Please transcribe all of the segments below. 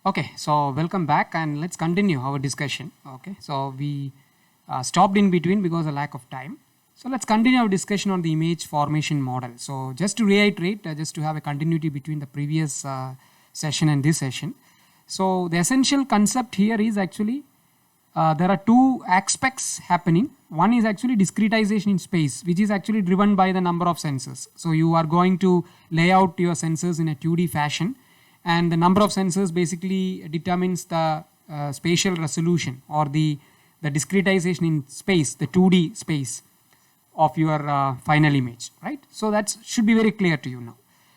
Okay, so welcome back and let's continue our discussion. Okay, so we stopped in between because of lack of time. So let's continue our discussion on the image formation model. So just to reiterate, just to have a continuity between the previous session and this session. So the essential concept here is actually there are two aspects happening. One is actually discretization in space, which is actually driven by the number of sensors. So you are going to lay out your sensors in a 2D fashion, and the number of sensors basically determines the spatial resolution or the discretization in space, the 2D space of your final image, right? So that should be very clear to you now.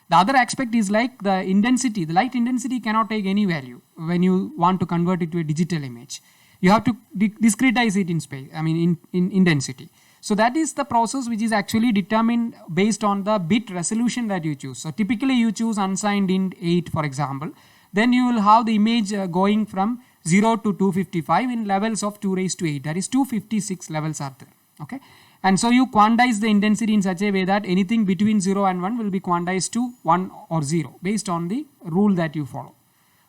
The other aspect is like the intensity. The light intensity cannot take any value when you want to convert it to a digital image. You have to discretize it in space, in intensity. So that is the process which is actually determined based on the bit resolution that you choose. So typically you choose unsigned int 8, for example. Then you will have the image going from 0 to 255 in levels of 2 raised to 8. That is 256 levels are there. Okay. And so you quantize the intensity in such a way that anything between 0 and 1 will be quantized to 1 or 0 based on the rule that you follow.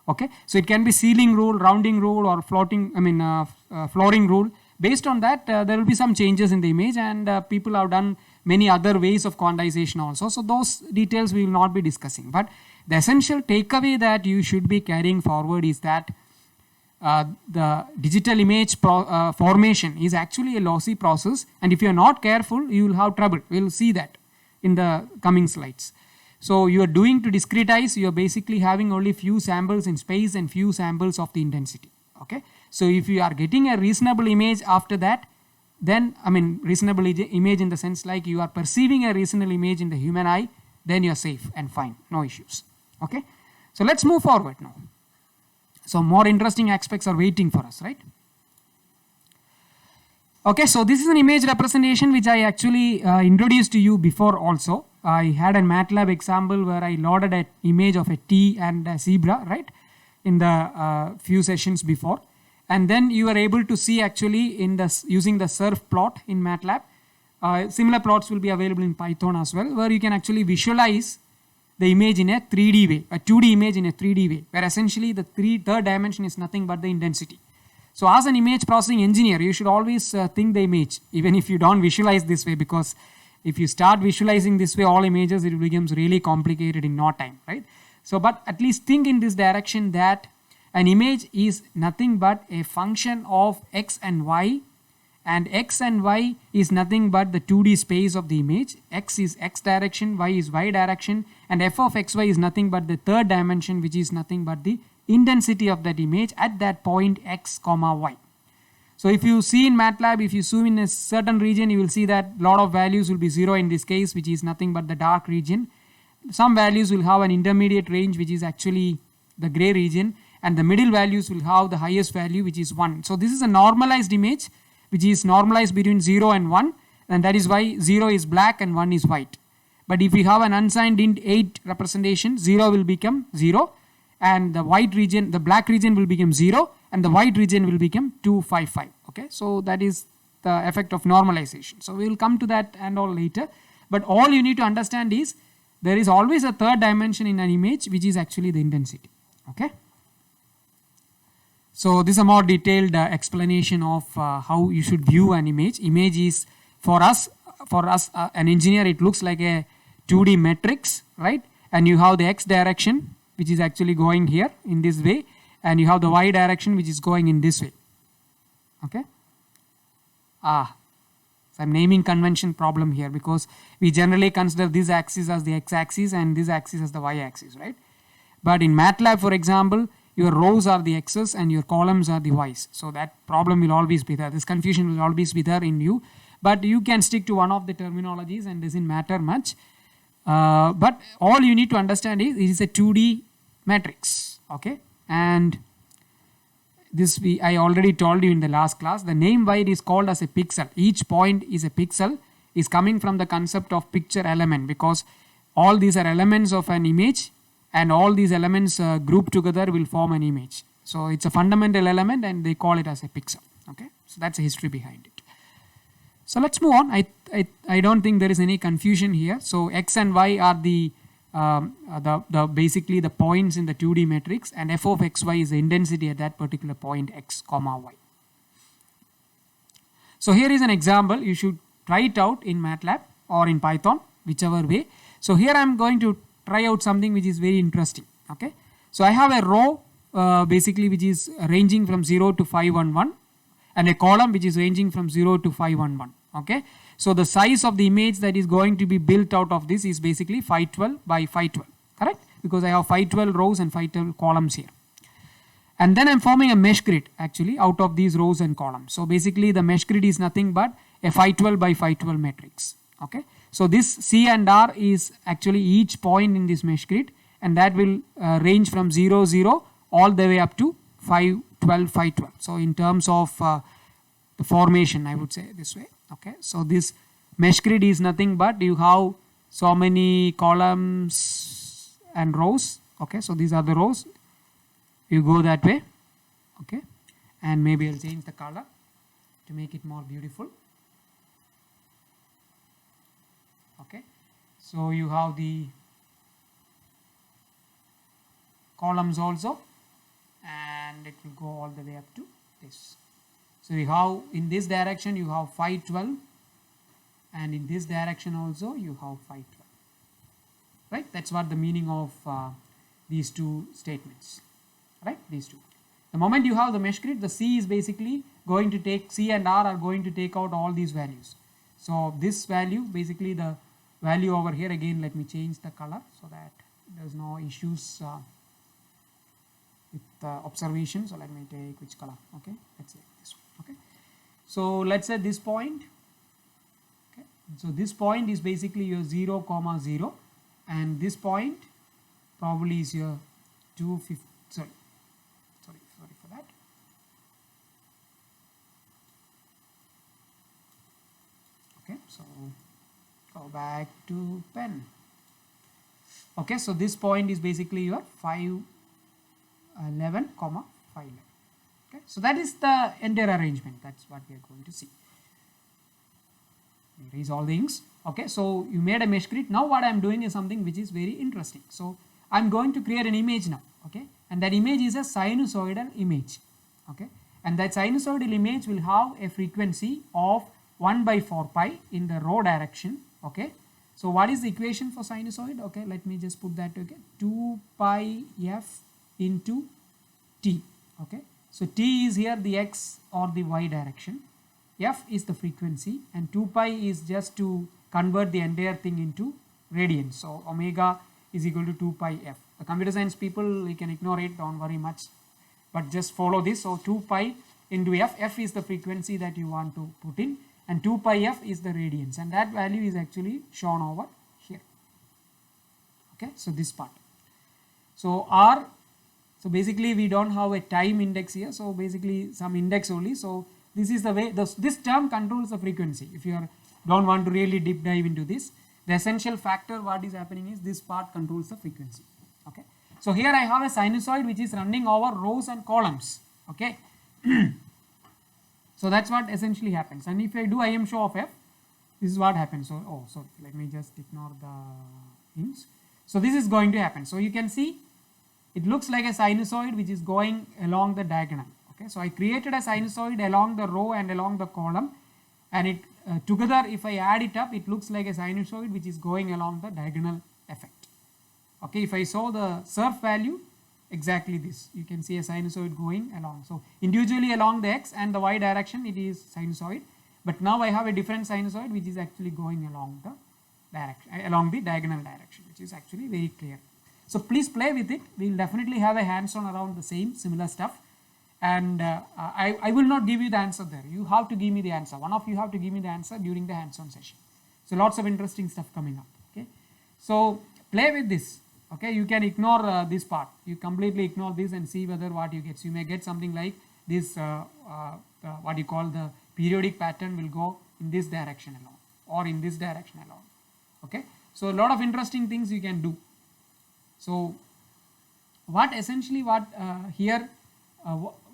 Okay. So it can be ceiling rule, rounding rule, or flooring rule. Based on that, there will be some changes in the image, and people have done many other ways of quantization also. So those details we will not be discussing. But the essential takeaway that you should be carrying forward is that the digital image formation is actually a lossy process, and if you are not careful, you will have trouble. We will see that in the coming slides. So you are doing to discretize, you are basically having only few samples in space and few samples of the intensity. Okay. So if you are getting a reasonable image after that, then reasonable image in the sense like you are perceiving a reasonable image in the human eye, then you are safe and fine, no issues. Okay. So let's move forward now. So more interesting aspects are waiting for us, right? Okay, so this is an image representation which I actually introduced to you before also. I had a MATLAB example where I loaded an image of a T and a zebra, right, in the few sessions before. And then you are able to see actually in the using the surf plot in MATLAB. Similar plots will be available in Python as well, where you can actually visualize the image in a 3D way, a 2D image in a 3D way, where essentially the third dimension is nothing but the intensity. So as an image processing engineer, you should always think the image, even if you don't visualize this way, because if you start visualizing this way, all images, it becomes really complicated in no time, right? So, but at least think in this direction that an image is nothing but a function of x and y, and x and y is nothing but the 2D space of the image. X is x direction, y is y direction, and f of xy is nothing but the third dimension, which is nothing but the intensity of that image at that point x comma y. So if you see in MATLAB, if you zoom in a certain region, you will see that a lot of values will be 0 in this case, which is nothing but the dark region. Some values will have an intermediate range, which is actually the gray region, and the middle values will have the highest value, which is 1. So this is a normalized image, which is normalized between 0 and 1, and that is why 0 is black and 1 is white. But if we have an unsigned int 8 representation, 0 will become 0, and the white region, the black region will become 0, and the white region will become 255. Okay, so that is the effect of normalization. So we will come to that and all later. But all you need to understand is there is always a third dimension in an image, which is actually the intensity. Okay. So this is a more detailed explanation of how you should view an image. Image is for us an engineer, it looks like a 2D matrix, right? And you have the x direction, which is actually going here in this way, and you have the y direction, which is going in this way. Okay. So I'm naming convention problem here, because we generally consider this axis as the x-axis and this axis as the y-axis, right? But in MATLAB, for example, your rows are the x's and your columns are the y's. So that problem will always be there. This confusion will always be there in you. But you can stick to one of the terminologies and doesn't matter much. But all you need to understand is it is a 2D matrix. Okay. And this I already told you in the last class. The name why it is called as a pixel. Each point is a pixel, is coming from the concept of picture element, because all these are elements of an image, and all these elements grouped together will form an image. So it's a fundamental element, and they call it as a pixel. Okay, so that's the history behind it. So let's move on. I don't think there is any confusion here. So x and y are the the basically the points in the 2D matrix, and f of xy is the intensity at that particular point x comma y. So here is an example. You should try it out in MATLAB or in Python, whichever way. So here I am going to try out something which is very interesting. Okay, so I have a row basically which is ranging from 0 to 511, and a column which is ranging from 0 to 511. Okay, so the size of the image that is going to be built out of this is basically 512 by 512, correct? Because I have 512 rows and 512 columns here. And then I'm forming a mesh grid actually out of these rows and columns. So basically the mesh grid is nothing but a 512 by 512 matrix. Okay, so this C and R is actually each point in this mesh grid, and that will range from 0 0 all the way up to 512 512. So in terms of the formation, I would say this way. Okay, so this mesh grid is nothing but you have so many columns and rows. Okay, so these are the rows. You go that way. Okay, and maybe I'll change the color to make it more beautiful. Okay, so you have the columns also, and it will go all the way up to this. So you have in this direction you have 512, and in this direction also you have 512, right? That's what the meaning of these two statements, right? These two. The moment you have the mesh grid, the C is basically going to take, C and R are going to take out all these values. So this value, basically the value over here, again let me change the color so that there's no issues with observation. So let me take which color? Okay, let's say this one. Okay, so let's say this point. Okay, so this point is basically your 0 comma 0, and this point probably is your 250. Sorry for that. Okay, so go back to pen. Okay, so this point is basically your 511 comma 511. Okay, so that is the entire arrangement. That's what we are going to see. Erase all things. Okay, so you made a mesh grid. Now what I am doing is something which is very interesting. So I am going to create an image now. Okay, and that image is a sinusoidal image. Okay, and that sinusoidal image will have a frequency of 1 by 4 pi in the rho direction. Okay, so what is the equation for sinusoid? Okay, let me just put that again. 2 pi f into t. Okay, so t is here the x or the y direction, f is the frequency, and 2 pi is just to convert the entire thing into radians. So omega is equal to 2 pi f. The computer science people, you can ignore it, don't worry much, but just follow this. So 2 pi into f is the frequency that you want to put in, and 2 pi f is the radians, and that value is actually shown over here. Okay, so this part. So r, so basically we don't have a time index here, so basically some index only. So this is the way, this term controls the frequency. If you don't want to really deep dive into this, the essential factor what is happening is this part controls the frequency. Okay, so here I have a sinusoid which is running over rows and columns. Okay, so that's what essentially happens. And if I do IM show of f, this is what happens. So sorry, let me just ignore the hints. So this is going to happen. So you can see it looks like a sinusoid which is going along the diagonal. Okay, so I created a sinusoid along the row and along the column, and it together if I add it up, it looks like a sinusoid which is going along the diagonal effect. Okay, if I saw the surf value, exactly this, you can see a sinusoid going along. So individually along the x and the y direction it is sinusoid, but now I have a different sinusoid which is actually going along the direction, along the diagonal direction, which is actually very clear. So please play with it. We will definitely have a hands-on around the same similar stuff, and I will not give you the answer there. You have to give me the answer. One of you have to give me the answer during the hands-on session. So lots of interesting stuff coming up. Okay, so play with this. Okay, you can ignore this part. You completely ignore this and see whether what you get. So you may get something like this, what you call the periodic pattern will go in this direction along or in this direction along. Okay, so a lot of interesting things you can do. So what essentially here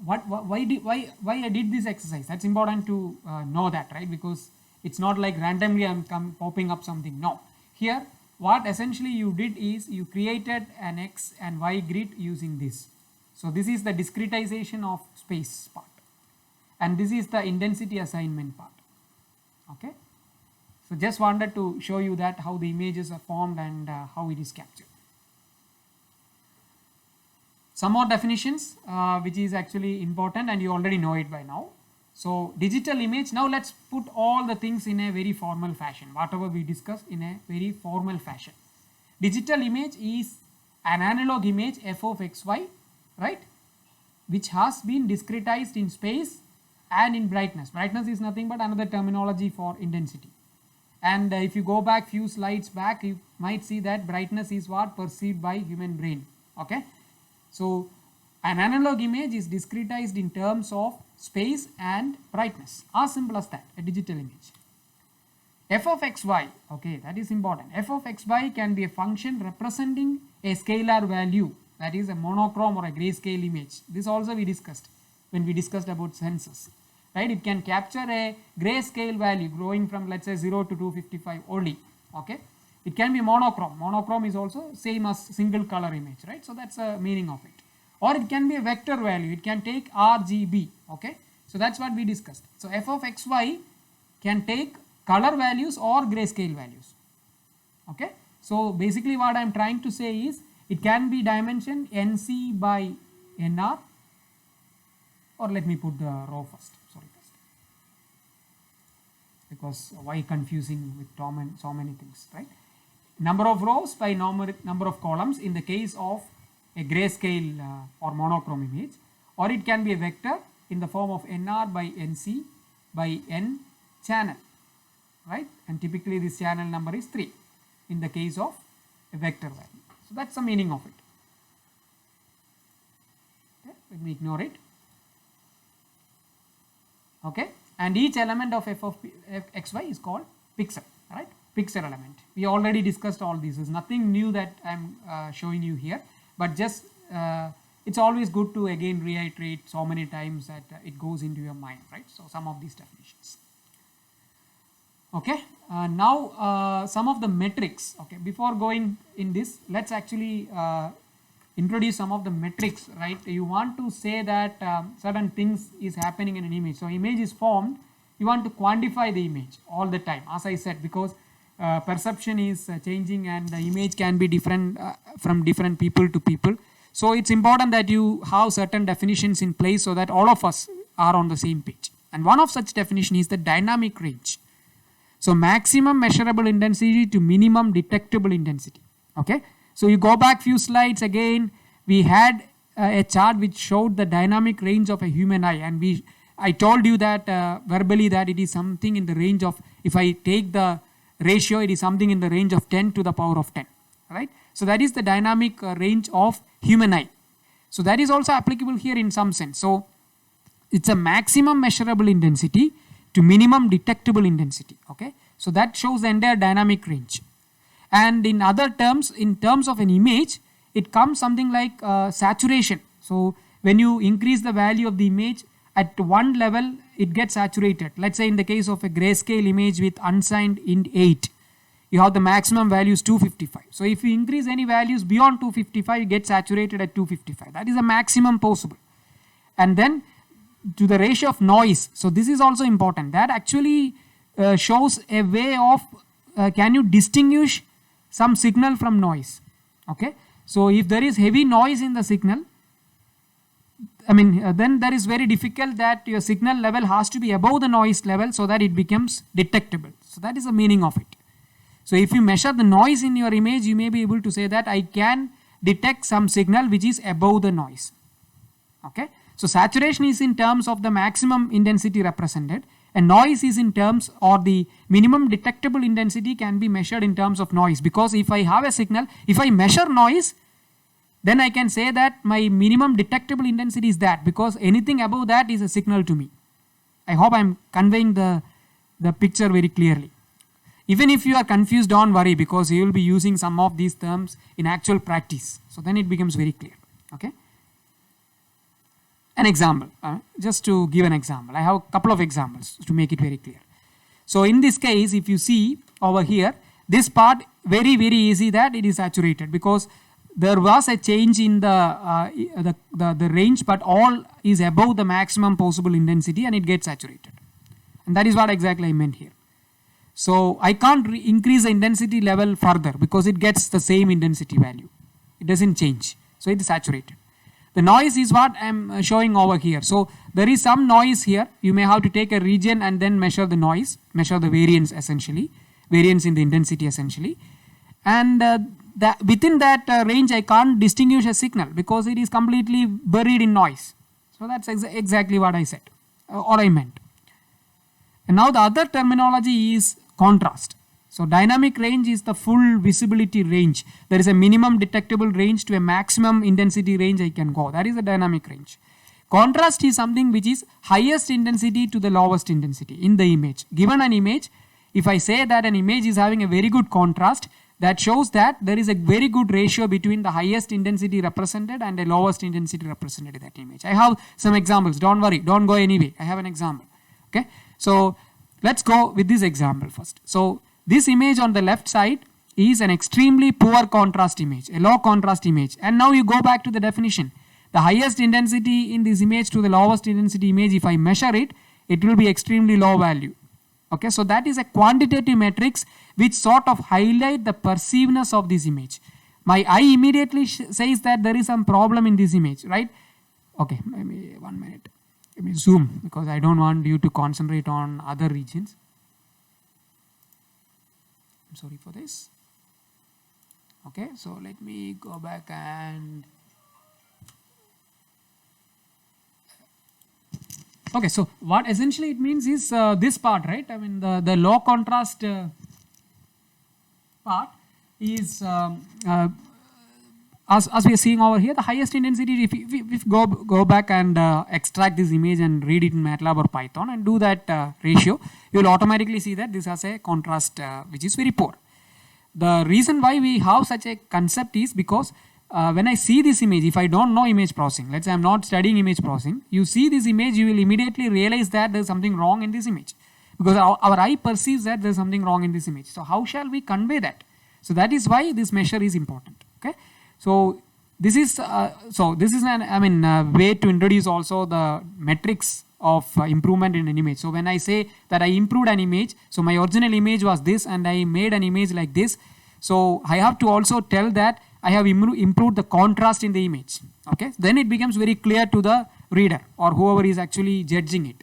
why I did this exercise, that's important to know that, right? Because it's not like randomly I'm popping up something. No, here what essentially you did is you created an X and Y grid using this. So this is the discretization of space part, and this is the intensity assignment part. Okay. So just wanted to show you that how the images are formed and how it is captured. Some more definitions which is actually important and you already know it by now. So digital image, now let's put all the things in a very formal fashion, whatever we discuss in a very formal fashion. Digital image is an analog image f of xy, right, which has been discretized in space and in brightness. Brightness is nothing but another terminology for intensity. And if you go back few slides back, you might see that brightness is what perceived by human brain. Okay. So an analog image is discretized in terms of space and brightness, as simple as that, a digital image. F of xy, okay, that is important. F of xy can be a function representing a scalar value, that is a monochrome or a grayscale image. This also we discussed when we discussed about sensors, right? It can capture a grayscale value growing from, let's say, 0 to 255 only. Okay, it can be monochrome. Monochrome is also same as single color image, right? So that's the meaning of it. Or it can be a vector value, it can take RGB. Okay, so that's what we discussed. So f of xy can take color values or grayscale values. Okay, so basically what I am trying to say is it can be dimension NC by NR, or let me put the row first, sorry, because why confusing with so many things, right? Number of rows by number of columns in the case of a grayscale or monochrome image, or it can be a vector in the form of NR by NC by N channel, right? And typically this channel number is 3 in the case of a vector value. So that's the meaning of it. Okay, let me ignore it. Okay, and each element of f of xy is called pixel, right? Pixel element. We already discussed all these. There's nothing new that I'm showing you here, but just it's always good to again reiterate so many times that it goes into your mind, right? So some of these definitions. Okay, now some of the metrics. Okay, before going in this, let's actually introduce some of the metrics, right? You want to say that certain things is happening in an image. So image is formed, you want to quantify the image all the time, as I said, because perception is changing and the image can be different from different people to people. So it's important that you have certain definitions in place so that all of us are on the same page. And one of such definition is the dynamic range. So maximum measurable intensity to minimum detectable intensity. Okay. So you go back few slides again, we had a chart which showed the dynamic range of a human eye, and I told you that verbally that it is something in the range of, if I take the ratio, it is something in the range of 10 to the power of 10, right? So that is the dynamic range of human eye. So that is also applicable here in some sense. So it's a maximum measurable intensity to minimum detectable intensity. Okay, so that shows the entire dynamic range. And in other terms, in terms of an image, it comes something like saturation. So when you increase the value of the image at one level, it gets saturated. Let's say in the case of a grayscale image with unsigned int 8, you have the maximum value is 255. So if you increase any values beyond 255, you get saturated at 255. That is the maximum possible. And then to the ratio of noise. So this is also important. That actually shows a way of can you distinguish some signal from noise. Okay, so if there is heavy noise in the signal, I mean then there is very difficult that your signal level has to be above the noise level so that it becomes detectable. So that is the meaning of it. So if you measure the noise in your image, you may be able to say that I can detect some signal which is above the noise. Okay, so saturation is in terms of the maximum intensity represented, and noise is in terms, or the minimum detectable intensity can be measured in terms of noise, because if I have a signal, if I measure noise, then I can say that my minimum detectable intensity is that, because anything above that is a signal to me. I hope I am conveying the picture very clearly. Even if you are confused, don't worry, because you will be using some of these terms in actual practice. So then it becomes very clear. Okay. An example, just to give an example. I have a couple of examples to make it very clear. So in this case, if you see over here, this part very easy that it is saturated, because there was a change in the range, but all is above the maximum possible intensity and it gets saturated. And that is what exactly I meant here. So I can't increase the intensity level further because it gets the same intensity value. It doesn't change. So it is saturated. The noise is what I'm showing over here. So there is some noise here. You may have to take a region and then measure the noise, measure the variance essentially, variance in the intensity essentially. And within that range, I can't distinguish a signal because it is completely buried in noise. So that's exactly what I said or I meant. And now the other terminology is contrast. So dynamic range is the full visibility range. There is a minimum detectable range to a maximum intensity range I can go. That is the dynamic range. Contrast is something which is highest intensity to the lowest intensity in the image. Given an image, if I say that an image is having a very good contrast, that shows that there is a very good ratio between the highest intensity represented and the lowest intensity represented in that image. I have some examples. Don't worry. Don't go anyway. I have an example. Okay. So let's go with this example first. So this image on the left side is an extremely poor contrast image, a low contrast image. And now you go back to the definition. The highest intensity in this image to the lowest intensity image, if I measure it, it will be extremely low value. Okay, so that is a quantitative matrix which sort of highlight the perceiveness of this image. My eye immediately says that there is some problem in this image, right? Okay, maybe 1 minute. Let me zoom because I don't want you to concentrate on other regions. I'm sorry for this. Okay, so let me go back and okay, so what essentially it means is this part, right? I mean the low contrast part is as we are seeing over here, the highest intensity, if go back and extract this image and read it in MATLAB or Python and do that ratio, you will automatically see that this has a contrast which is very poor. The reason why we have such a concept is because when I see this image, if I don't know image processing, let's say I'm not studying image processing, you see this image, you will immediately realize that there's something wrong in this image because our eye perceives that there's something wrong in this image. So how shall we convey that? So that is why this measure is important. Okay. So this is an way to introduce also the metrics of improvement in an image. So when I say that I improved an image, so my original image was this and I made an image like this. So I have to also tell that I have improved the contrast in the image. Okay, then it becomes very clear to the reader or whoever is actually judging it.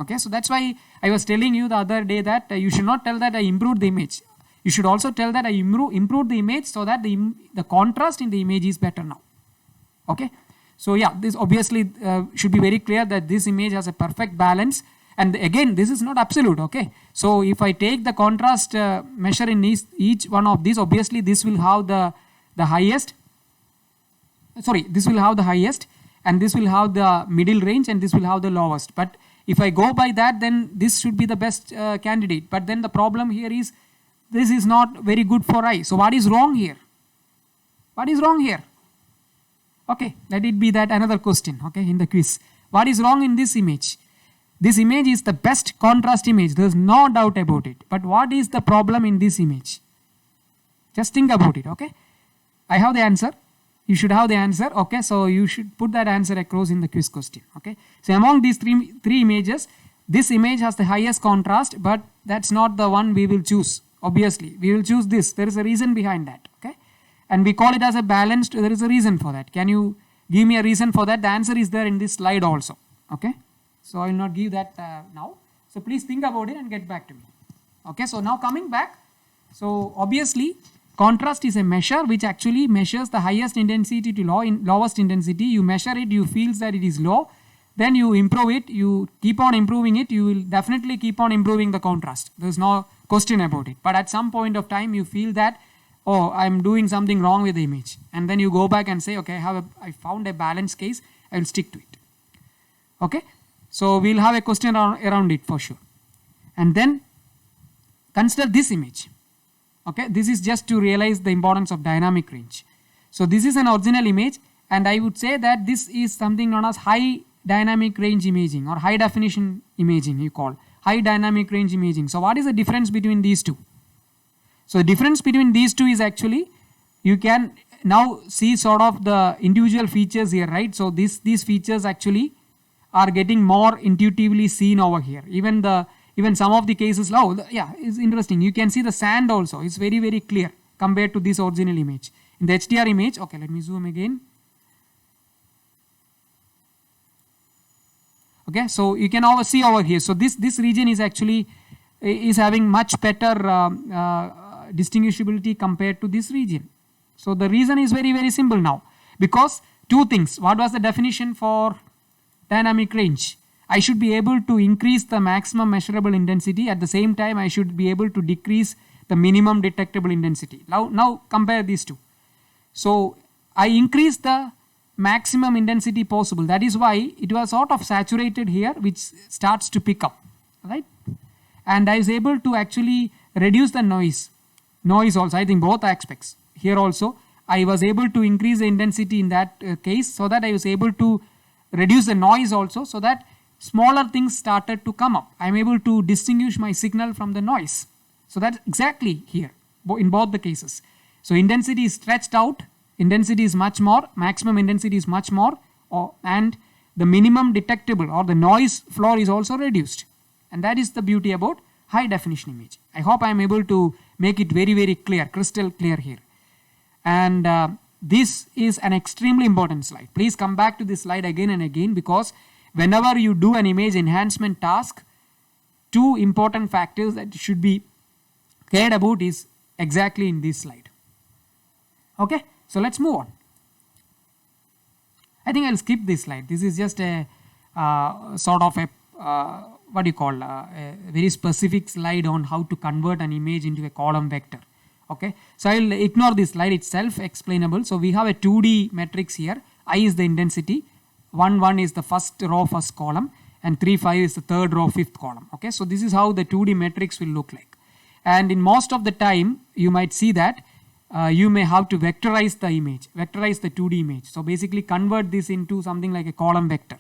Okay, so that's why I was telling you the other day that you should not tell that I improved the image. You should also tell that I improved the image so that the contrast in the image is better now. Okay, so yeah, this obviously should be very clear that this image has a perfect balance. And again, this is not absolute. Okay, so if I take the contrast measure in each one of these, obviously this will have the highest. Sorry, this will have the highest, and this will have the middle range, and this will have the lowest. But if I go by that, then this should be the best candidate. But then the problem here is this is not very good for eye. So what is wrong here? What is wrong here? Okay, let it be that another question. Okay, in the quiz, what is wrong in this image? This image is the best contrast image. There is no doubt about it. But what is the problem in this image? Just think about it. Okay, I have the answer. You should have the answer. Okay, so you should put that answer across in the quiz question. Okay, so among these three images, this image has the highest contrast, but that's not the one we will choose. Obviously, we will choose this. There is a reason behind that. Okay, and we call it as a balanced. There is a reason for that. Can you give me a reason for that? The answer is there in this slide also. Okay, so I will not give that now. So please think about it and get back to me. Okay, so now coming back. So obviously, contrast is a measure which actually measures the highest intensity to lowest intensity. You measure it, you feel that it is low, then you improve it, you keep on improving it, you will definitely keep on improving the contrast. There's no question about it. But at some point of time, you feel that, oh, I'm doing something wrong with the image. And then you go back and say, okay, I found a balanced case, I will stick to it. Okay, so we'll have a question around it for sure. And then consider this image. Okay, this is just to realize the importance of dynamic range. So this is an original image, and I would say that this is something known as high dynamic range imaging or high definition imaging, you call high dynamic range imaging. So what is the difference between these two? So the difference between these two is actually you can now see sort of the individual features here, right? So these features actually are getting more intuitively seen over here. Even some of the cases, yeah, it's interesting. You can see the sand also. It's very, very clear compared to this original image. In the HDR image, okay, let me zoom again. Okay, so you can see over here. So this region is actually is having much better distinguishability compared to this region. So the reason is very, very simple now, because two things. What was the definition for dynamic range? I should be able to increase the maximum measurable intensity. At the same time, I should be able to decrease the minimum detectable intensity. Now compare these two. So I increase the maximum intensity possible. That is why it was sort of saturated here, which starts to pick up, right? And I was able to actually reduce the noise also. I think both aspects. Here also, I was able to increase the intensity in that case, so that I was able to reduce the noise also, so that smaller things started to come up. I am able to distinguish my signal from the noise. So that's exactly here in both the cases. So intensity is stretched out, intensity is much more, maximum intensity is much more, and the minimum detectable or the noise floor is also reduced. And that is the beauty about high definition image. I hope I am able to make it very, very clear, crystal clear here. And this is an extremely important slide. Please come back to this slide again and again, because whenever you do an image enhancement task, two important factors that should be cared about is exactly in this slide. Okay, so let's move on. I think I'll skip this slide. This is just a sort of a what do you call a very specific slide on how to convert an image into a column vector. Okay, so I'll ignore this slide. It's self-explainable. So we have a 2D matrix here. I is the intensity, 1 1 is the first row, first column, and 3 5 is the third row, fifth column. Okay, so this is how the 2D matrix will look like. And in most of the time, you might see that you may have to vectorize the image, vectorize the 2D image. So basically convert this into something like a column vector.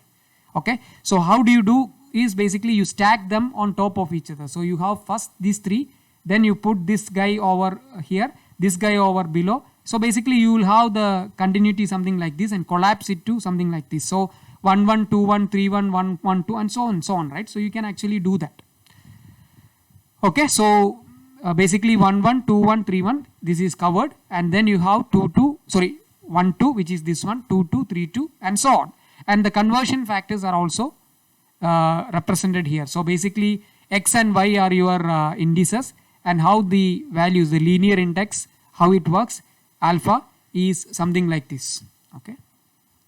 Okay, so how do you do is basically you stack them on top of each other. So you have first these three, then you put this guy over here, this guy over below. So basically you will have the continuity something like this and collapse it to something like this. So 1 1 2 1 3 1 1 1 2 and so on, right? So you can actually do that. Okay, so basically 1 1 2 1 3 1, this is covered, and then you have 1 2, which is this one, 2 2 3 2 and so on. And the conversion factors are also represented here. So basically x and y are your indices, and how the values, the linear index, how it works, alpha is something like this. Okay,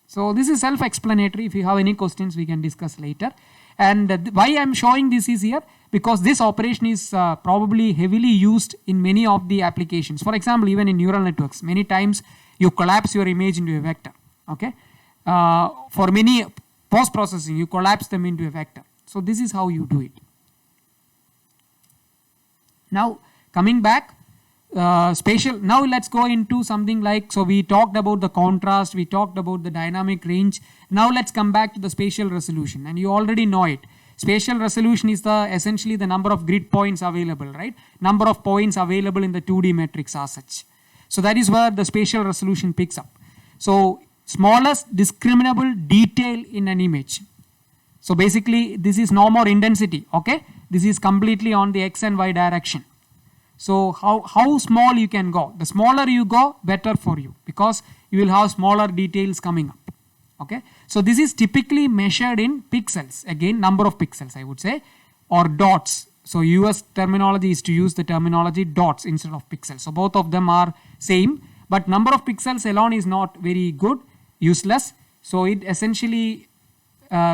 so this is self-explanatory. If you have any questions, we can discuss later. And why I am showing this is here, because this operation is probably heavily used in many of the applications. For example, even in neural networks, many times you collapse your image into a vector. Okay, for many post-processing, you collapse them into a vector. So this is how you do it. Now coming back, spatial, now let's go into something like, so we talked about the contrast, we talked about the dynamic range. Now let's come back to the spatial resolution, and you already know it. Spatial resolution is essentially the number of grid points available, right? Number of points available in the 2D matrix as such. So that is where the spatial resolution picks up. So smallest discriminable detail in an image. So basically this is no more intensity, okay? This is completely on the x and y direction. So how small you can go. The smaller you go, better for you, because you will have smaller details coming up. Okay, so this is typically measured in pixels, again number of pixels I would say, or dots. So US terminology is to use the terminology dots instead of pixels. So both of them are same, but number of pixels alone is not very good, useless. So it essentially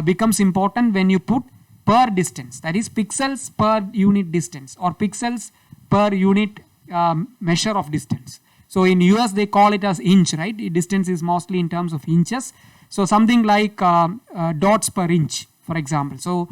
becomes important when you put per distance, that is pixels per unit distance or pixels per unit measure of distance. So in US they call it as inch, right? Distance is mostly in terms of inches. So something like dots per inch, for example. So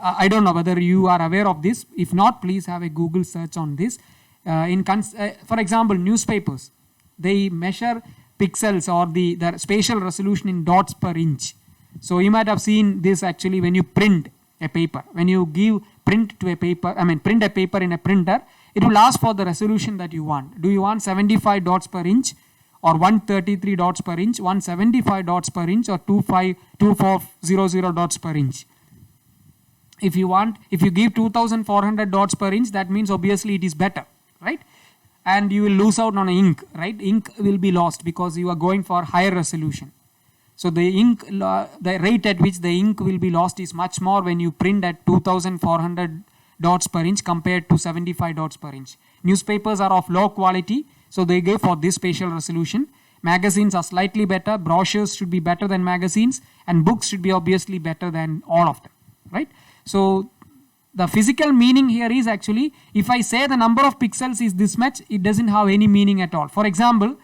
I don't know whether you are aware of this. If not, please have a Google search on this. For example, newspapers, they measure pixels or the spatial resolution in dots per inch. So you might have seen this actually when you print a paper. When you give print to a paper, print a paper in a printer, it will ask for the resolution that you want. Do you want 75 dots per inch or 133 dots per inch, 175 dots per inch or 2400 dots per inch? If you give 2400 dots per inch, that means obviously it is better, right? And you will lose out on ink, right? Ink will be lost because you are going for higher resolution. So the rate at which the ink will be lost is much more when you print at 2400 dots per inch compared to 75 dots per inch. Newspapers are of low quality, so they go for this spatial resolution. Magazines are slightly better, brochures should be better than magazines, and books should be obviously better than all of them, right? So the physical meaning here is actually, if I say the number of pixels is this much, it doesn't have any meaning at all. For example,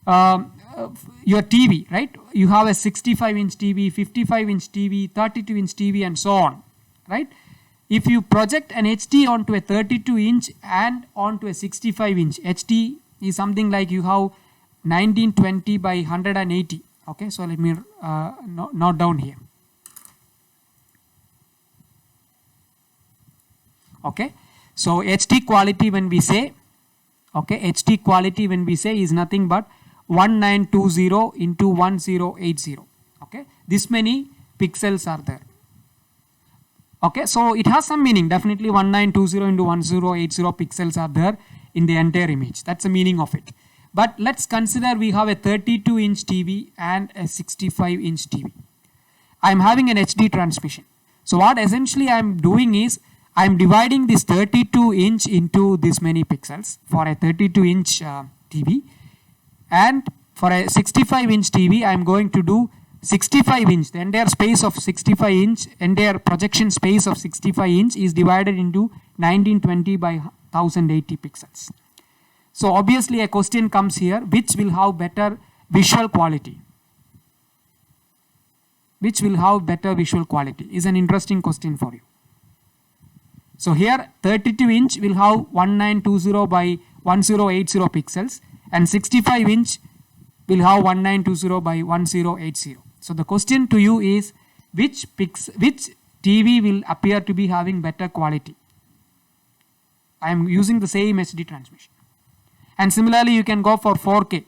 your TV, right? You have a 65-inch TV, 55-inch TV, 32-inch TV, and so on, right? If you project an HD onto a 32-inch and onto a 65-inch, HD is something like you have 1920 by 180. Okay, so let me note down here. Okay, so HD quality when we say, okay, HD quality when we say is nothing but 1920 into 1080. Okay, this many pixels are there. Okay, so it has some meaning. Definitely 1920 into 1080 pixels are there in the entire image. That's the meaning of it. But let's consider we have a 32-inch TV and a 65-inch TV. I'm having an HD transmission. So what essentially I'm doing is I'm dividing this 32-inch into this many pixels for a 32-inch TV, and for a 65-inch TV I'm going to do 65-inch. The entire space of 65-inch, entire projection space of 65-inch is divided into 1920 by 1080 pixels. So obviously a question comes here, which will have better visual quality? Which will have better visual quality is an interesting question for you. So here 32-inch will have 1920 by 1080 pixels, and 65-inch will have 1920 by 1080. So the question to you is, which TV will appear to be having better quality? I am using the same HD transmission. And similarly you can go for 4K.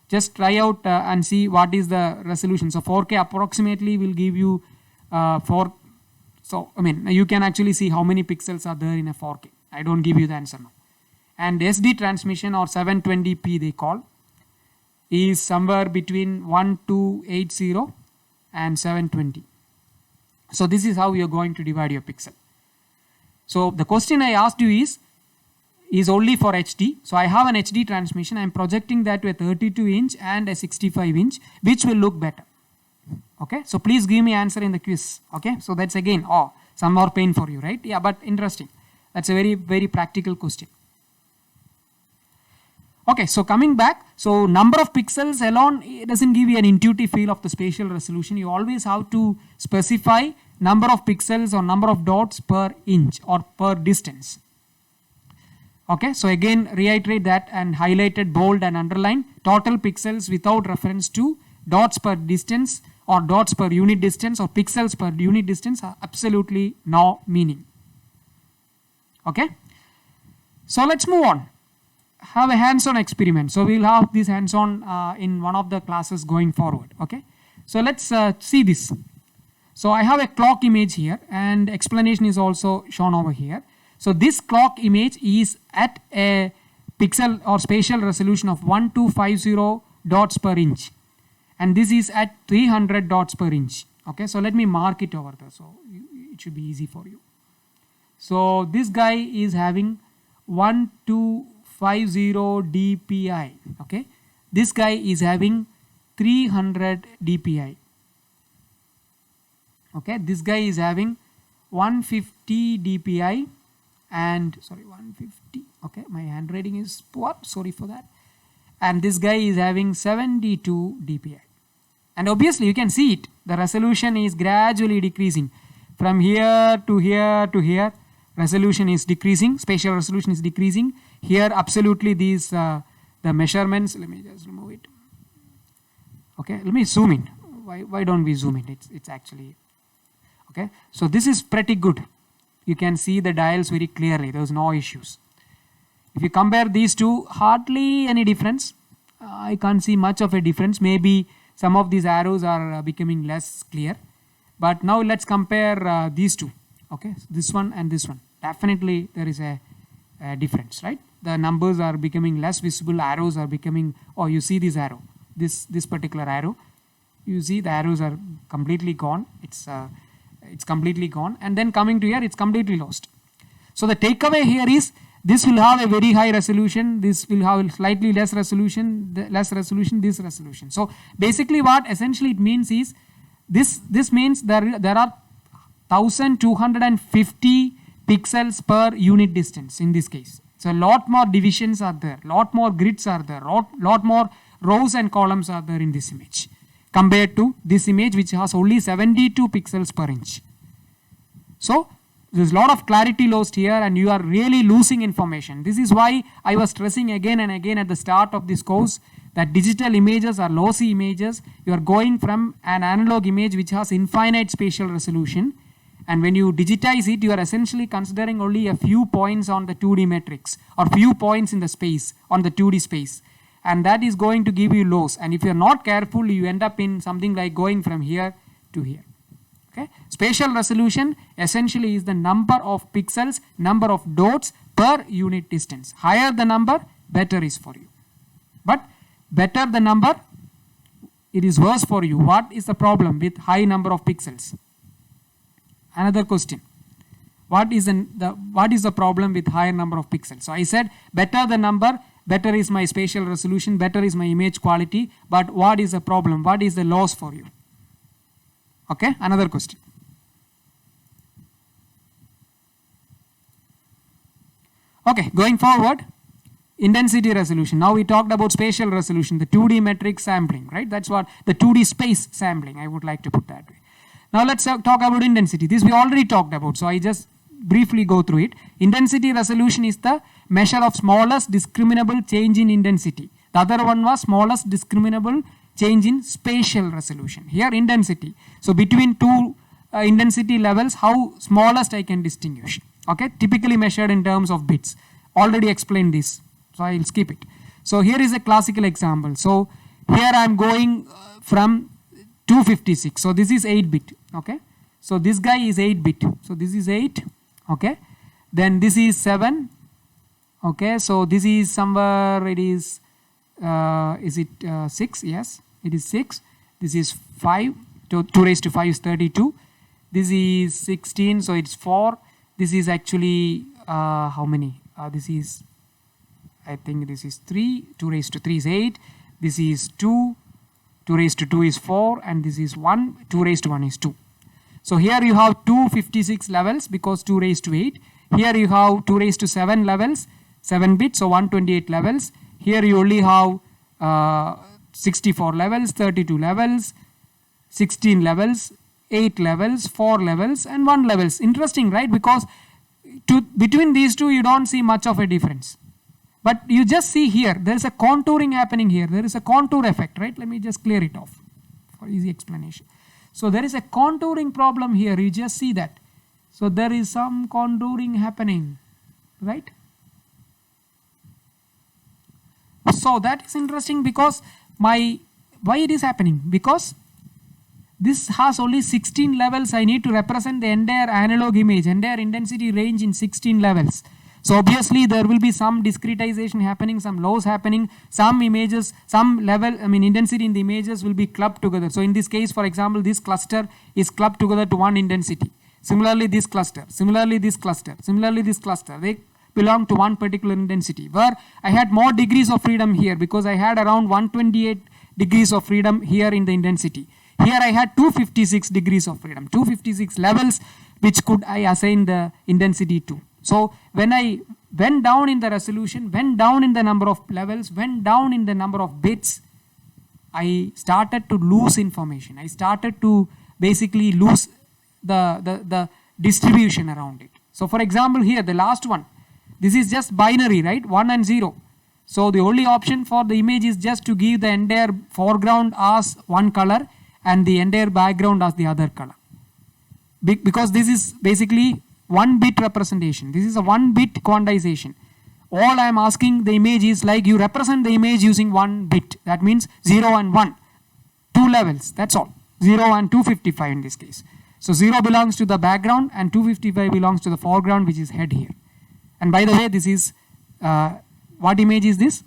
Just try out and see what is the resolution. So 4K approximately will give you so I mean you can actually see how many pixels are there in a 4K. I don't give you the answer now. And SD transmission, or 720p they call, is somewhere between 1280 and 720. So this is how you are going to divide your pixel. So the question I asked you is only for HD. So I have an HD transmission. I am projecting that to a 32-inch and a 65-inch. Which will look better? Okay, so please give me answer in the quiz. Okay, so that's again some more pain for you, right? Yeah, but interesting. That's a very, very practical question. Okay, so coming back, so number of pixels alone, it doesn't give you an intuitive feel of the spatial resolution. You always have to specify number of pixels or number of dots per inch or per distance. Okay, so again reiterate that and highlighted, bold and underline. Total pixels without reference to dots per distance or dots per unit distance or pixels per unit distance are absolutely no meaning. Okay, so let's move on. Have a hands-on experiment. So we'll have this hands-on in one of the classes going forward. Okay, so let's see this. So I have a clock image here, and explanation is also shown over here. So this clock image is at a pixel or spatial resolution of 1250 dots per inch, and this is at 300 dots per inch. Okay, so let me mark it over there, so it should be easy for you. So this guy is having 1250 dpi. Okay, this guy is having 300 dpi. Okay, this guy is having 150 dpi, and sorry, 150. Okay, my handwriting is poor, sorry for that. And this guy is having 72 dpi. And obviously you can see it, the resolution is gradually decreasing from here to here to here. Resolution is decreasing, spatial resolution is decreasing. Here absolutely these the measurements, let me just remove it. Okay, let me zoom in. Why don't we zoom in? It's actually okay. So this is pretty good. You can see the dials very clearly. There's no issues. If you compare these two, hardly any difference. I can't see much of a difference. Maybe some of these arrows are becoming less clear. But now let's compare these two. Okay, this one and this one. Definitely there is a difference, right? The numbers are becoming less visible. Arrows are becoming. Oh, you see this arrow. This particular arrow. You see the arrows are completely gone. It's completely gone. And then coming to here, it's completely lost. So the takeaway here is this will have a very high resolution. This will have slightly less resolution. This resolution. So basically, what essentially it means is this means there are 1250 pixels per unit distance in this case. So a lot more divisions are there, lot more grids are there, lot more rows and columns are there in this image compared to this image which has only 72 pixels per inch. So there's a lot of clarity lost here and you are really losing information. This is why I was stressing again and again at the start of this course that digital images are lossy images. You are going from an analog image which has infinite spatial resolution, and when you digitize it, you are essentially considering only a few points on the 2D matrix or few points in the space on the 2D space, and that is going to give you loss. And if you are not careful, you end up in something like going from here to here. Okay, spatial resolution essentially is the number of pixels, number of dots per unit distance. Higher the number, better is for you. But better the number, it is worse for you. What is the problem with high number of pixels? Another question. What is the problem with higher number of pixels? So I said better the number, better is my spatial resolution, better is my image quality. But what is the problem? What is the loss for you? Okay, another question. Okay, going forward, intensity resolution. Now we talked about spatial resolution, the 2D metric sampling, right? That's what the 2D space sampling, I would like to put that way. Now let's talk about intensity. This we already talked about, so I just briefly go through it. Intensity resolution is the measure of smallest discriminable change in intensity. The other one was smallest discriminable change in spatial resolution. Here intensity. So between two intensity levels, how smallest I can distinguish. Okay, typically measured in terms of bits. Already explained this, so I will skip it. So here is a classical example. So here I am going from 256. So this is 8-bit. Okay, so this guy is 8-bit. So this is 8. Okay, then this is 7. Okay, so this is somewhere, it is it 6? Yes, it is 6. This is 5. 2 raised to 5 is 32. This is 16, so it's 4. This is actually how many? This is, I think this is 3. 2 raised to 3 is 8. This is 2. 2 raised to 2 is 4. And this is 1. 2 raised to 1 is 2. So here you have 256 levels because 2 raised to 8. Here you have 2 raised to 7 levels, 7 bits, so 128 levels. Here you only have 64 levels, 32 levels, 16 levels, 8 levels, 4 levels, and 1 levels. Interesting, right? Because between these two, you don't see much of a difference. But you just see here, there is a contouring happening here. There is a contour effect, right? Let me just clear it off for easy explanation. So there is a contouring problem here. You just see that. So there is some contouring happening, right? So that is interesting because why it is happening? Because this has only 16 levels. I need to represent the entire analog image, entire intensity range in 16 levels. So obviously there will be some discretization happening, some loss happening, some images, some level, intensity in the images will be clubbed together. So in this case, for example, this cluster is clubbed together to one intensity. Similarly, this cluster, similarly this cluster, similarly this cluster, they belong to one particular intensity, where I had more degrees of freedom here because I had around 128 degrees of freedom here in the intensity. Here I had 256 degrees of freedom, 256 levels which could I assign the intensity to. So when I went down in the resolution, went down in the number of levels, went down in the number of bits, I started to lose information. I started to basically lose the distribution around it. So for example here, the last one, this is just binary, right? 1 and 0. So the only option for the image is just to give the entire foreground as one color and the entire background as the other color. Because this is basically 1-bit representation. This is a 1-bit quantization. all I am asking the image is like you represent the image using one bit. That means 0 and 1. 2 levels, that's all. 0 and 255 in this case. So 0 belongs to the background and 255 belongs to the foreground, which is head here. And by the way, this is, what image is this?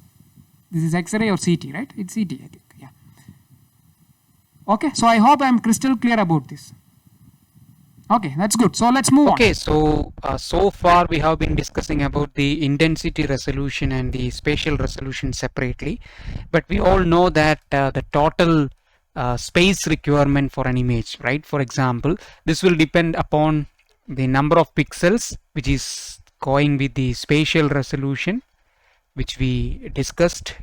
This is X-ray or CT, right? It's CT, I think, yeah. Okay, so I hope I'm crystal clear about this. Okay, that's good. So let's move on. Okay, so so far we have been discussing about the intensity resolution and the spatial resolution separately, but we all know that the total space requirement for an image, right? For example, this will depend upon the number of pixels, which is going with the spatial resolution, which we discussed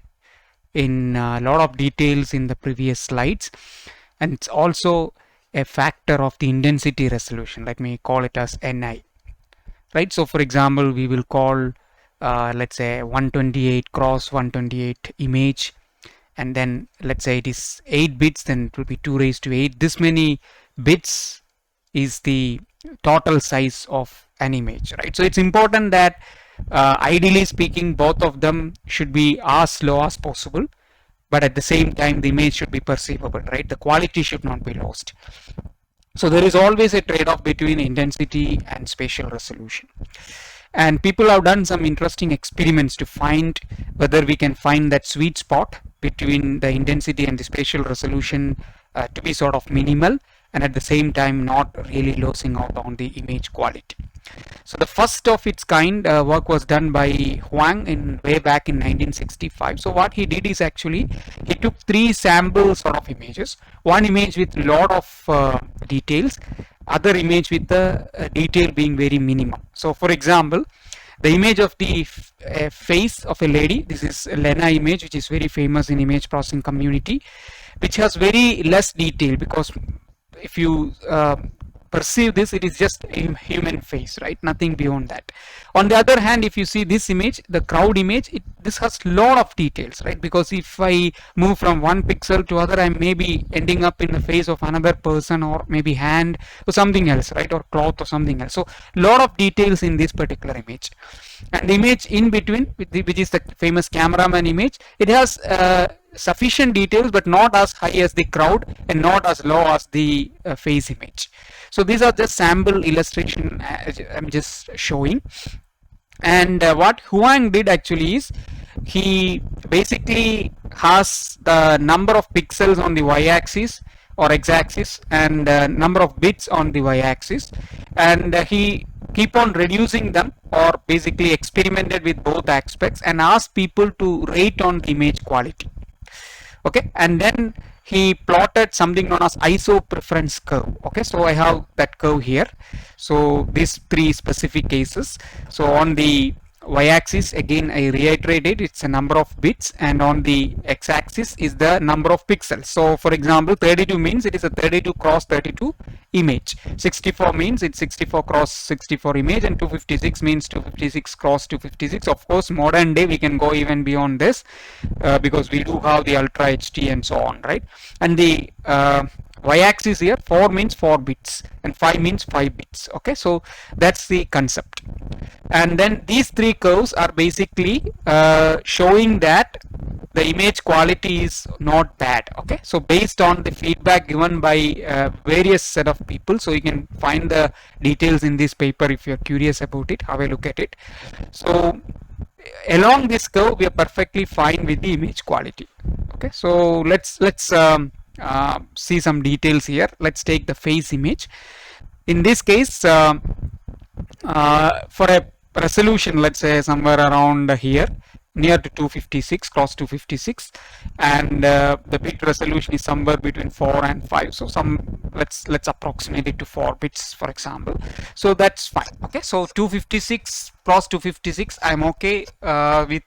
in a lot of details in the previous slides, and it's also a factor of the intensity resolution. Let me call it as Ni, right? So for example, we will call let's say 128 cross 128 image, and then let's say it is 8 bits, then it will be 2 raised to 8. This many bits is the total size of an image, right? So it's important that ideally speaking, both of them should be as low as possible, but at the same time the image should be perceivable, right? The quality should not be lost. So there is always a trade-off between intensity and spatial resolution, and people have done some interesting experiments to find whether we can find that sweet spot between the intensity and the spatial resolution to be sort of minimal and at the same time not really losing out on the image quality. So the first of its kind work was done by Huang in way back in 1965. So what he did is actually he took 3 sample sort of images, one image with lot of details, other image with the detail being very minimum. So for example, the image of the face of a lady, this is Lena image, which is very famous in image processing community, which has very less detail, because if you perceive this, it is just a human face, right? Nothing beyond that. On the other hand, if you see this image, the crowd image, this has lot of details, right? Because if I move from one pixel to other, I may be ending up in the face of another person, or maybe hand or something else, right? Or cloth or something else. So lot of details in this particular image. And the image in between, which is the famous cameraman image, it has sufficient details but not as high as the crowd and not as low as the face image. So these are just sample illustration I'm just showing. And what Huang did actually is he basically has the number of pixels on the y-axis or x-axis and number of bits on the y-axis, and he keep on reducing them, or basically experimented with both aspects and asked people to rate on the image quality. Okay, and then he plotted something known as ISO preference curve. Okay, so I have that curve here. So these 3 specific cases. So on the y-axis, again I reiterate it, it's a number of bits, and on the x-axis is the number of pixels. So for example, 32 means it is a 32 cross 32 image, 64 means it's 64 cross 64 image, and 256 means 256 cross 256. Of course, modern day we can go even beyond this because we do have the Ultra HD and so on, right? And the y-axis here, 4 means 4 bits and 5 means 5 bits. Okay, so that's the concept. And then these 3 curves are basically showing that the image quality is not bad. Okay, so based on the feedback given by various set of people, so you can find the details in this paper if you're curious about it, have a look at it. So along this curve we are perfectly fine with the image quality. Okay, so let's see some details here. Let's take the face image. In this case, for a resolution, let's say somewhere around here, near to 256 cross 256, and the bit resolution is somewhere between 4 and 5. So let's approximate it to 4 bits, for example. So that's fine. Okay, so 256 cross 256, I'm okay with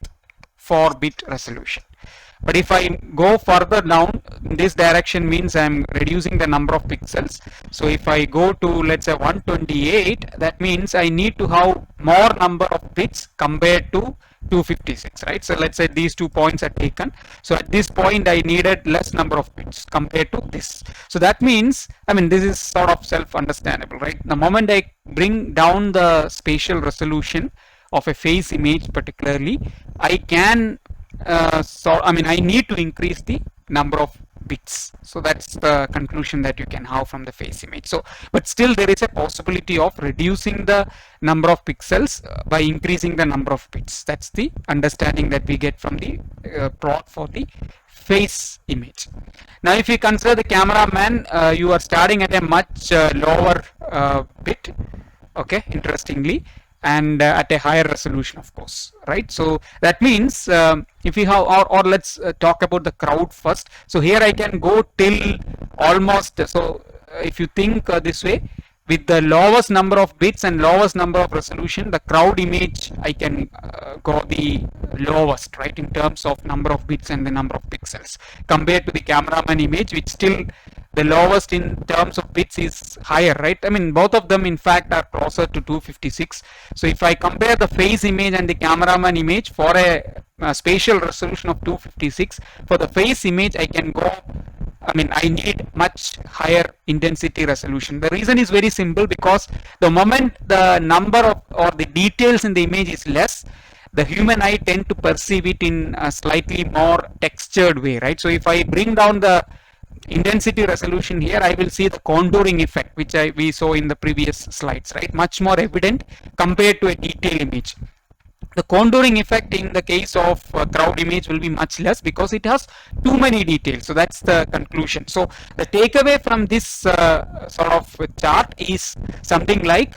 4-bit resolution. But if I go further down, this direction means I'm reducing the number of pixels. So if I go to, let's say, 128, that means I need to have more number of bits compared to 256, right? So let's say these 2 points are taken. So at this point I needed less number of bits compared to this. So that means, I mean, this is sort of self-understandable, right? The moment I bring down the spatial resolution, of a face image particularly, I can I need to increase the number of bits. So that's the conclusion that you can have from the face image. So, but still there is a possibility of reducing the number of pixels by increasing the number of bits. That's the understanding that we get from the plot for the face image. Now, if you consider the cameraman, you are starting at a much lower bit, okay, interestingly, and at a higher resolution, of course, right? So that means if you have, or let's talk about the crowd first. So here I can go till almost, so if you think this way, with the lowest number of bits and lowest number of resolution, the crowd image I can go the lowest, right, in terms of number of bits and the number of pixels, compared to the cameraman image, which still the lowest in terms of bits is higher, right? I mean, both of them in fact are closer to 256. So if I compare the face image and the cameraman image for a spatial resolution of 256, for the face image I can go, I need much higher intensity resolution. The reason is very simple, because the moment the number of or the details in the image is less, the human eye tend to perceive it in a slightly more textured way, right? So if I bring down the intensity resolution here, I will see the contouring effect, which we saw in the previous slides, right? Much more evident compared to a detail image. The contouring effect in the case of crowd image will be much less, because it has too many details. So that's the conclusion. So the takeaway from this sort of chart is something like,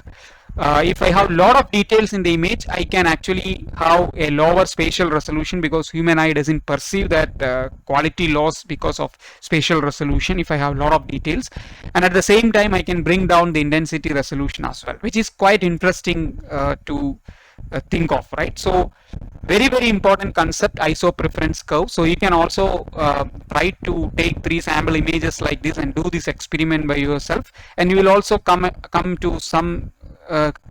if I have a lot of details in the image, I can actually have a lower spatial resolution, because human eye doesn't perceive that quality loss because of spatial resolution if I have a lot of details. And at the same time, I can bring down the intensity resolution as well, which is quite interesting to think of, right? So very, very important concept, ISO preference curve. So you can also try to take 3 sample images like this and do this experiment by yourself, and you will also come to some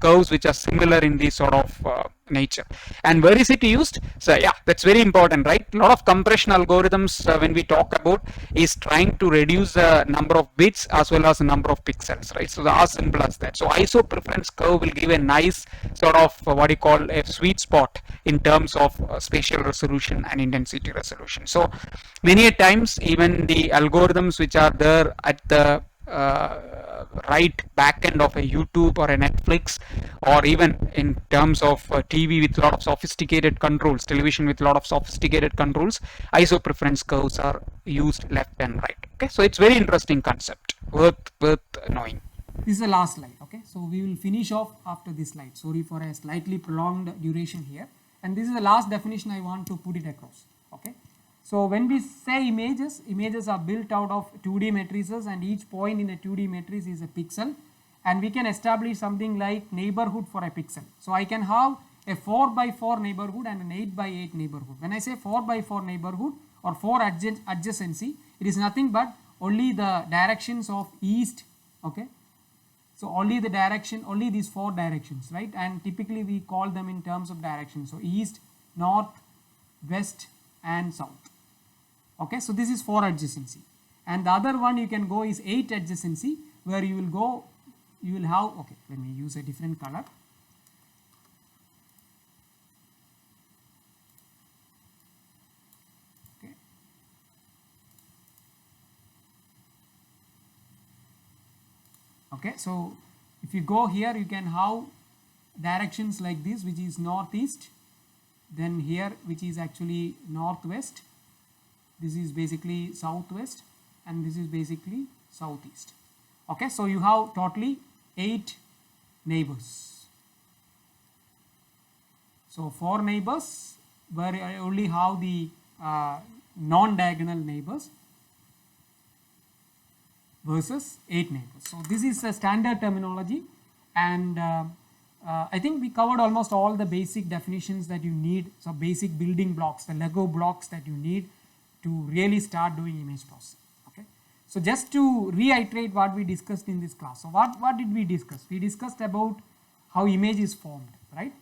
curves which are similar in this sort of nature. And where is it used? So yeah, that's very important, right? A lot of compression algorithms when we talk about is trying to reduce the number of bits as well as the number of pixels, right? So as simple as that. So ISO preference curve will give a nice sort of what you call a sweet spot in terms of spatial resolution and intensity resolution. So many a times, even the algorithms which are there at the right back end of a YouTube or a Netflix, or even in terms of TV with a lot of sophisticated controls, television with a lot of sophisticated controls, ISO preference curves are used left and right. Okay, so it's very interesting concept, worth knowing. This is the last slide. Okay, so we will finish off after this slide. Sorry for a slightly prolonged duration here, and this is the last definition I want to put it across. Okay. So when we say images, images are built out of 2D matrices, and each point in a 2D matrix is a pixel, and we can establish something like neighborhood for a pixel. So I can have a 4 by 4 neighborhood and an 8 by 8 neighborhood. When I say 4 by 4 neighborhood or 4 adjacency, it is nothing but only the directions of east, okay. So only the direction, only these 4 directions, right? And typically we call them in terms of direction. So east, north, west and south. Okay, so this is 4 adjacency, and the other one you can go is 8 adjacency, where you will go, you will have, okay, let me use a different color. Okay. Okay, so if you go here, you can have directions like this, which is northeast, then here which is actually northwest, this is basically southwest, and this is basically southeast. Okay, so you have totally 8 neighbors. So 4 neighbors where I only have the non-diagonal neighbors versus 8 neighbors. So this is a standard terminology, and I think we covered almost all the basic definitions that you need. So basic building blocks, the Lego blocks that you need to really start doing image processing. Okay, so just to reiterate what we discussed in this class. So what did we discuss? We discussed about how image is formed, right?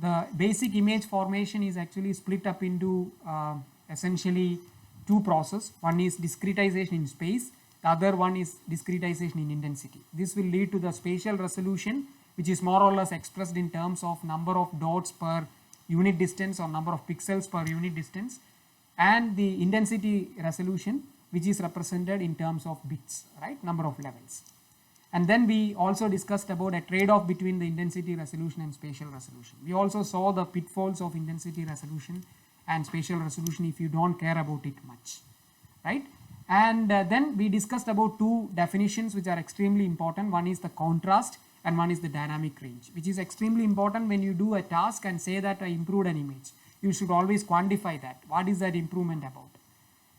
The basic image formation is actually split up into essentially 2 processes. One is discretization in space, the other one is discretization in intensity. This will lead to the spatial resolution which is more or less expressed in terms of number of dots per unit distance or number of pixels per unit distance, and the intensity resolution, which is represented in terms of bits, right, number of levels. And then we also discussed about a trade-off between the intensity resolution and spatial resolution. We also saw the pitfalls of intensity resolution and spatial resolution if you don't care about it much, right? And then we discussed about two definitions which are extremely important. One is the contrast and one is the dynamic range, which is extremely important when you do a task and say that I improved an image. You should always quantify that. What is that improvement about?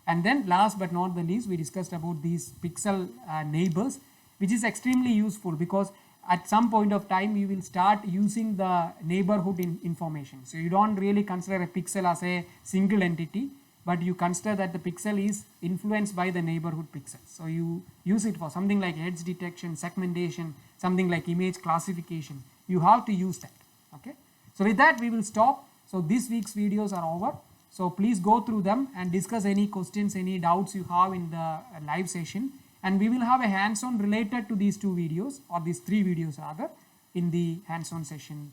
And then last but not the least, we discussed about these pixel neighbors, which is extremely useful because at some point of time you will start using the neighborhood information. So you don't really consider a pixel as a single entity, but you consider that the pixel is influenced by the neighborhood pixels. So you use it for something like edge detection, segmentation, something like image classification. You have to use that. Okay. So with that we will stop. So this week's videos are over. So please go through them and discuss any questions, any doubts you have in the live session. And we will have a hands-on related to these two videos, or these three videos rather, in the hands-on session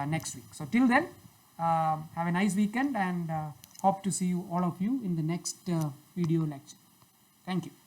next week. So till then, have a nice weekend, and hope to see you, all of you, in the next video lecture. Thank you.